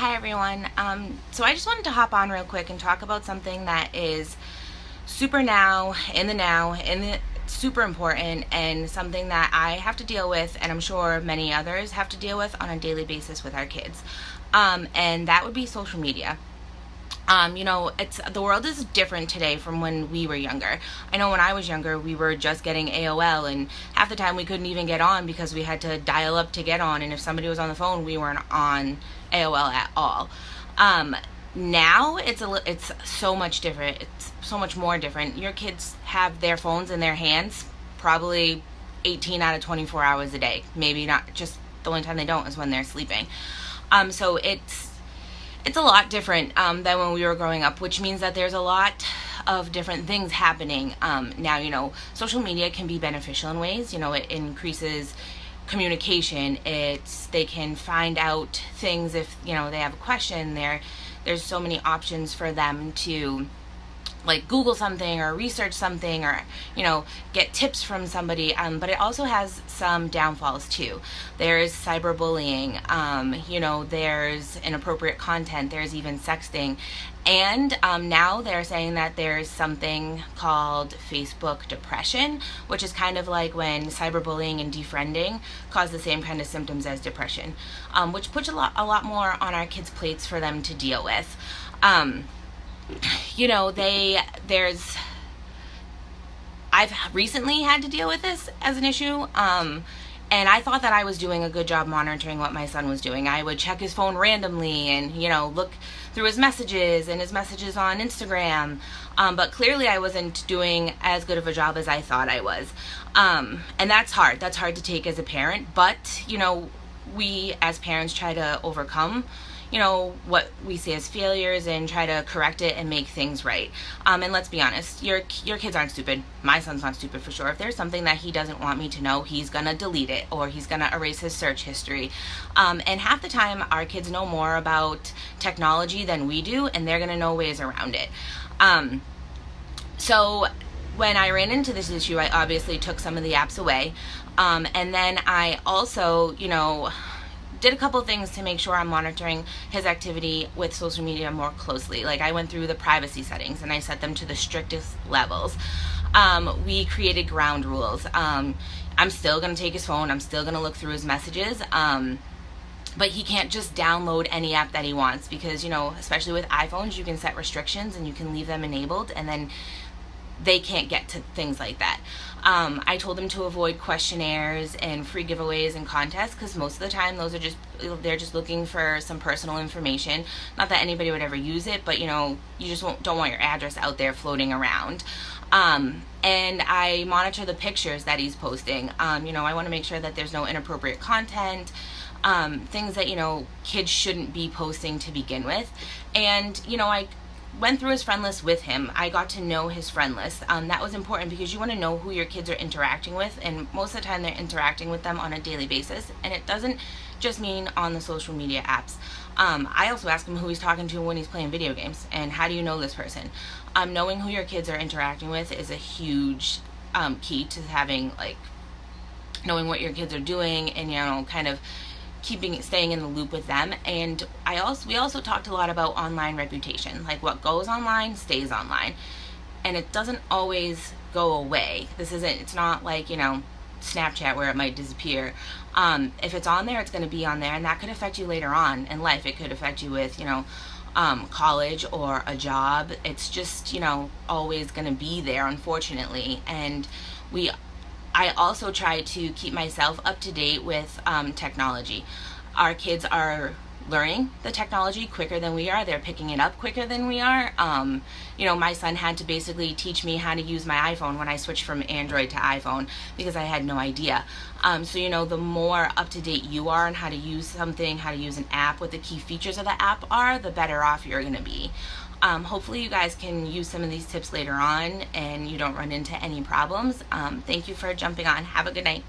Hi everyone. So I just wanted to hop on real quick and talk about something that is super now, super important, and something that I have to deal with, and I'm sure many others have to deal with on a daily basis with our kids. And that would be social media. It's the world is different today from when we were younger. I know when I was younger, we were just getting AOL, and half the time we couldn't even get on because we had to dial up to get on. And if somebody was on the phone, we weren't on AOL at all. Now it's so much different. It's so much more different. Your kids have their phones in their hands probably 18 out of 24 hours a day. Maybe not. Just the only time they don't is when they're sleeping. So it's a lot different than when we were growing up, which means that there's a lot of different things happening. Now, social media can be beneficial in ways. It increases communication. They can find out things if, they have a question. There's so many options for them to like Google something or research something or, get tips from somebody. But it also has some downfalls too. There's cyberbullying, there's inappropriate content, there's even sexting. And now they're saying that there's something called Facebook depression, which is kind of like when cyberbullying and defriending cause the same kind of symptoms as depression, which puts a lot more on our kids' plates for them to deal with. I've recently had to deal with this as an issue, and I thought that I was doing a good job monitoring what my son was doing. I would check his phone randomly and, look through his messages and his messages on Instagram, but clearly I wasn't doing as good of a job as I thought I was, and that's hard. That's hard to take as a parent, but, we as parents try to overcome what we see as failures and try to correct it and make things right. And let's be honest, your kids aren't stupid. My son's not stupid for sure. If there's something that he doesn't want me to know, he's gonna delete it or he's gonna erase his search history. And half the time our kids know more about technology than we do, and they're gonna know ways around it. So when I ran into this issue, I obviously took some of the apps away. And then I also, did a couple things to make sure I'm monitoring his activity with social media more closely. Like I went through the privacy settings and I set them to the strictest levels. We created ground rules. I'm still going to take his phone. I'm still going to look through his messages. But he can't just download any app that he wants because, especially with iPhones, you can set restrictions and you can leave them enabled, and then they can't get to things like that. I told them to avoid questionnaires and free giveaways and contests because most of the time they're just looking for some personal information. Not that anybody would ever use it, but you just don't want your address out there floating around. And I monitor the pictures that he's posting. I want to make sure that there's no inappropriate content, things that kids shouldn't be posting to begin with. And I went through his friend list with him. I got to know his friend list. That was important because you want to know who your kids are interacting with, and most of the time they're interacting with them on a daily basis, and it doesn't just mean on the social media apps. I also ask him who he's talking to when he's playing video games, and how do you know this person? Knowing who your kids are interacting with is a huge key to having, knowing what your kids are doing and, kind of staying in the loop with them. And we also talked a lot about online reputation, like what goes online stays online, and it doesn't always go away. It's not like Snapchat where it might disappear. If it's on there, it's going to be on there, and that could affect you later on in life. It could affect you with college or a job. It's just always going to be there, unfortunately. And I also try to keep myself up to date with technology. Our kids are learning the technology quicker than we are. They're picking it up quicker than we are. My son had to basically teach me how to use my iPhone when I switched from Android to iPhone because I had no idea. So the more up to date you are on how to use something, how to use an app, what the key features of the app are, the better off you're going to be. Hopefully you guys can use some of these tips later on and you don't run into any problems. Thank you for jumping on. Have a good night.